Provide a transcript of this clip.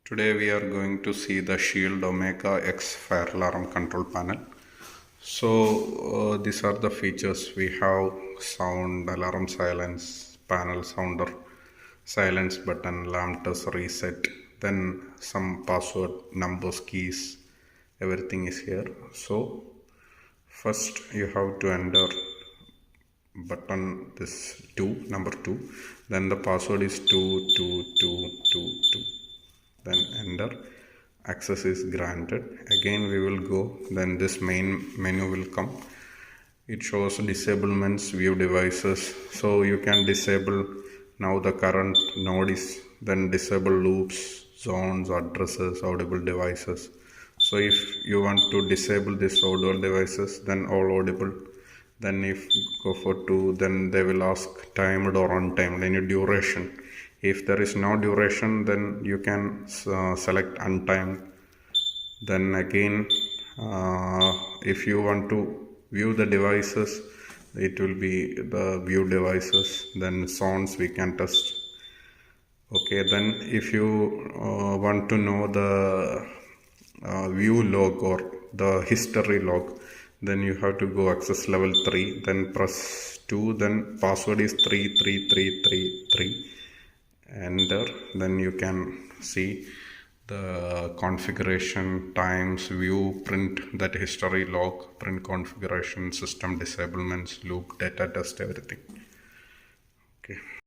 Today we are going to see the Shield Omega X fire alarm control panel. So these are the features. We have sound, alarm silence, panel sounder, silence button, lamp test reset, then some password, numbers, keys, everything is here. So first you have to enter button this number 2, then the password is 22222, then enter. Access is granted. Again we will go, then this main menu will come. It shows disablements, view devices, so you can disable. Now the current node is, then disable loops, zones, addresses, audible devices. So if you want to disable this audible devices, then all audible. Then if go for 2, then they will ask timed or untimed, any duration. If there is no duration, then you can select untimed. Then again, if you want to view the devices, it will be the view devices. Then sounds we can test. Okay, then if you want to know the view log or the history log, then you have to go access level 3, then press 2, then password is 33333, enter. Then you can see the configuration, times, view, print, that history log, print configuration, system disablements, loop, data test, everything. Okay.